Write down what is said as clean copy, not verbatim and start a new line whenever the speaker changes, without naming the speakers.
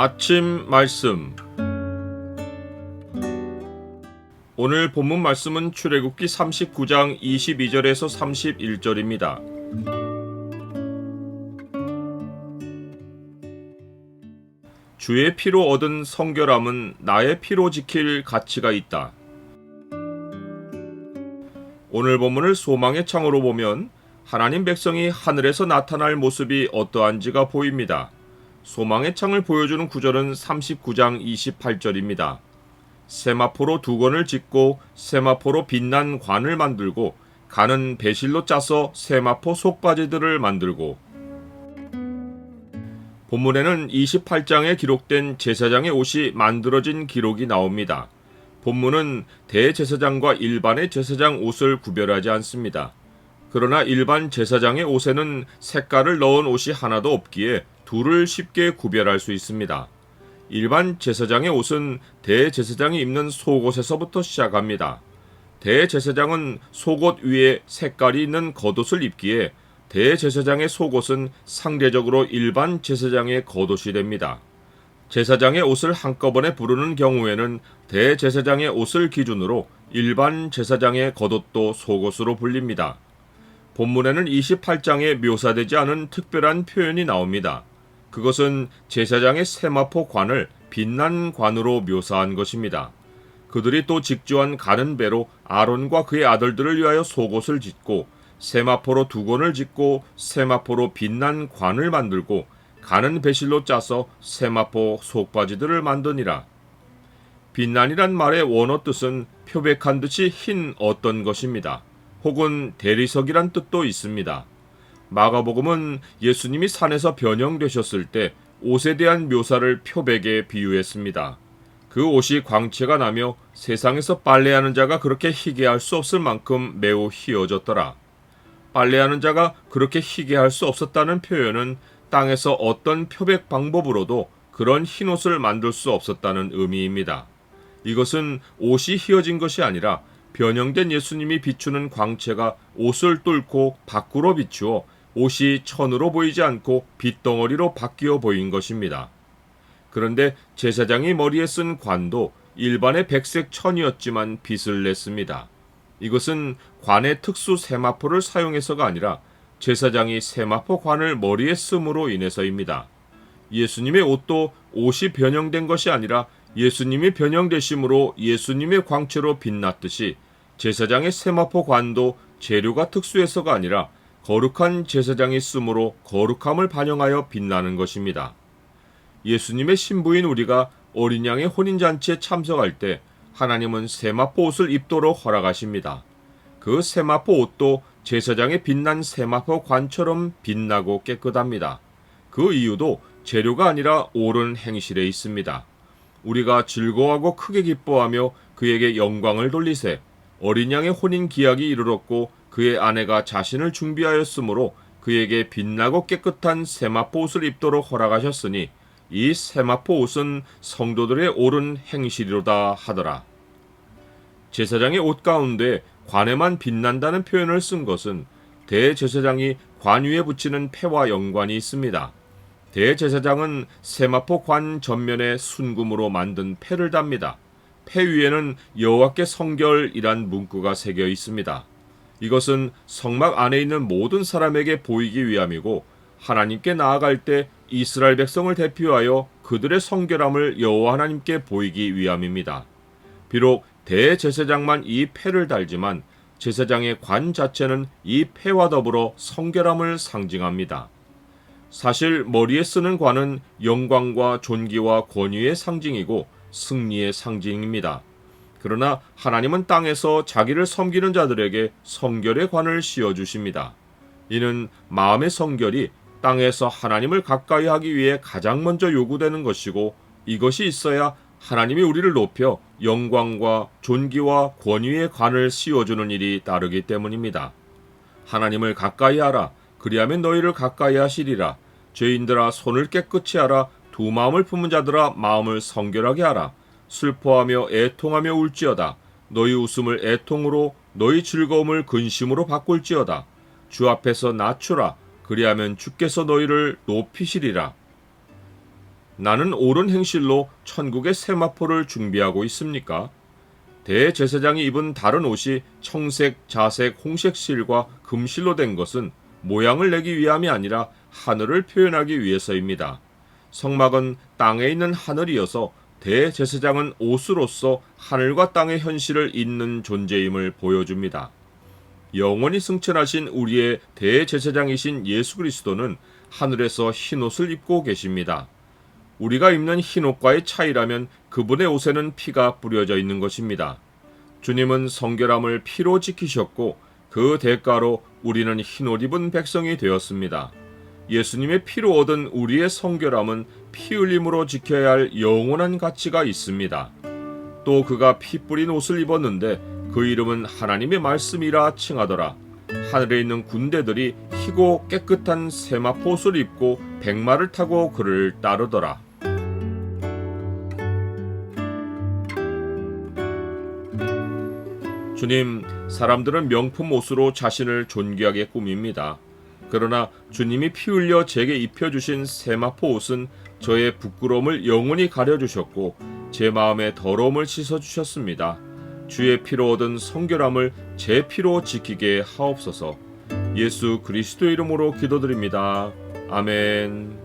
아침 말씀. 오늘 본문 말씀은 출애굽기 39장 22절에서 31절입니다. 주의 피로 얻은 성결함은 나의 피로 지킬 가치가 있다. 오늘 본문을 소망의 창으로 보면 하나님 백성이 하늘에서 나타날 모습이 어떠한지가 보입니다. 소망의 창을 보여주는 구절은 39장 28절입니다. 세마포로 두건을 짓고 세마포로 빛난 관을 만들고 간은 배실로 짜서 세마포 속바지들을 만들고. 본문에는 28장에 기록된 제사장의 옷이 만들어진 기록이 나옵니다. 본문은 대제사장과 일반의 제사장 옷을 구별하지 않습니다. 그러나 일반 제사장의 옷에는 색깔을 넣은 옷이 하나도 없기에 둘을 쉽게 구별할 수 있습니다. 일반 제사장의 옷은 대제사장이 입는 속옷에서부터 시작합니다. 대제사장은 속옷 위에 색깔이 있는 겉옷을 입기에 대제사장의 속옷은 상대적으로 일반 제사장의 겉옷이 됩니다. 제사장의 옷을 한꺼번에 부르는 경우에는 대제사장의 옷을 기준으로 일반 제사장의 겉옷도 속옷으로 불립니다. 본문에는 28장에 묘사되지 않은 특별한 표현이 나옵니다. 그것은 제사장의 세마포 관을 빛난 관으로 묘사한 것입니다. 그들이 또 직주한 가는 배로 아론과 그의 아들들을 위하여 속옷을 짓고 세마포로 두건을 짓고 세마포로 빛난 관을 만들고 가는 배실로 짜서 세마포 속바지들을 만드니라. 빛난이란 말의 원어 뜻은 표백한 듯이 흰 어떤 것입니다. 혹은 대리석이란 뜻도 있습니다. 마가복음은 예수님이 산에서 변형되셨을 때 옷에 대한 묘사를 표백에 비유했습니다. 그 옷이 광채가 나며 세상에서 빨래하는 자가 그렇게 희게 할 수 없을 만큼 매우 희어졌더라. 빨래하는 자가 그렇게 희게 할 수 없었다는 표현은 땅에서 어떤 표백 방법으로도 그런 흰 옷을 만들 수 없었다는 의미입니다. 이것은 옷이 희어진 것이 아니라 변형된 예수님이 비추는 광채가 옷을 뚫고 밖으로 비추어 옷이 천으로 보이지 않고 빗덩어리로 바뀌어 보인 것입니다. 그런데 제사장이 머리에 쓴 관도 일반의 백색 천이었지만 빛을 냈습니다. 이것은 관의 특수 세마포를 사용해서가 아니라 제사장이 세마포 관을 머리에 씀으로 인해서입니다. 예수님의 옷도 옷이 변형된 것이 아니라 예수님이 변형되심으로 예수님의 광채로 빛났듯이 제사장의 세마포 관도 재료가 특수해서가 아니라 거룩한 제사장이 씀으로 거룩함을 반영하여 빛나는 것입니다. 예수님의 신부인 우리가 어린 양의 혼인잔치에 참석할 때 하나님은 세마포 옷을 입도록 허락하십니다. 그 세마포 옷도 제사장의 빛난 세마포 관처럼 빛나고 깨끗합니다. 그 이유도 재료가 아니라 옳은 행실에 있습니다. 우리가 즐거워하고 크게 기뻐하며 그에게 영광을 돌리세. 어린 양의 혼인 기약이 이르렀고 그의 아내가 자신을 준비하였으므로 그에게 빛나고 깨끗한 세마포 옷을 입도록 허락하셨으니 이 세마포 옷은 성도들의 옳은 행실이로다 하더라. 제사장의 옷 가운데 관에만 빛난다는 표현을 쓴 것은 대제사장이 관 위에 붙이는 패와 연관이 있습니다. 대제사장은 세마포 관 전면에 순금으로 만든 패를 답니다. 패 위에는 여호와께 성결이란 문구가 새겨 있습니다. 이것은 성막 안에 있는 모든 사람에게 보이기 위함이고 하나님께 나아갈 때 이스라엘 백성을 대표하여 그들의 성결함을 여호와 하나님께 보이기 위함입니다. 비록 대제사장만 이 패를 달지만 제사장의 관 자체는 이 패와 더불어 성결함을 상징합니다. 사실 머리에 쓰는 관은 영광과 존귀와 권위의 상징이고 승리의 상징입니다. 그러나 하나님은 땅에서 자기를 섬기는 자들에게 성결의 관을 씌워주십니다. 이는 마음의 성결이 땅에서 하나님을 가까이 하기 위해 가장 먼저 요구되는 것이고 이것이 있어야 하나님이 우리를 높여 영광과 존귀와 권위의 관을 씌워주는 일이 따르기 때문입니다. 하나님을 가까이 하라. 그리하면 너희를 가까이 하시리라. 죄인들아 손을 깨끗이 하라. 두 마음을 품은 자들아 마음을 성결하게 하라. 슬퍼하며 애통하며 울지어다. 너희 웃음을 애통으로 너희 즐거움을 근심으로 바꿀지어다. 주 앞에서 낮추라. 그리하면 주께서 너희를 높이시리라. 나는 옳은 행실로 천국의 세마포를 준비하고 있습니까? 대제사장이 입은 다른 옷이 청색, 자색, 홍색 실과 금실로 된 것은 모양을 내기 위함이 아니라 하늘을 표현하기 위해서입니다. 성막은 땅에 있는 하늘이어서 대제사장은 옷으로서 하늘과 땅의 현실을 잇는 존재임을 보여줍니다. 영원히 승천하신 우리의 대제사장이신 예수 그리스도는 하늘에서 흰옷을 입고 계십니다. 우리가 입는 흰옷과의 차이라면 그분의 옷에는 피가 뿌려져 있는 것입니다. 주님은 성결함을 피로 지키셨고 그 대가로 우리는 흰옷 입은 백성이 되었습니다. 예수님의 피로 얻은 우리의 성결함은 피 흘림으로 지켜야 할 영원한 가치가 있습니다. 또 그가 피 뿌린 옷을 입었는데 그 이름은 하나님의 말씀이라 칭하더라. 하늘에 있는 군대들이 희고 깨끗한 세마포 옷을 입고 백마를 타고 그를 따르더라. 주님, 사람들은 명품 옷으로 자신을 존귀하게 꾸밉니다. 그러나 주님이 피 흘려 제게 입혀주신 세마포 옷은 저의 부끄러움을 영원히 가려주셨고 제 마음의 더러움을 씻어주셨습니다. 주의 피로 얻은 성결함을 제 피로 지키게 하옵소서. 예수 그리스도 이름으로 기도드립니다. 아멘.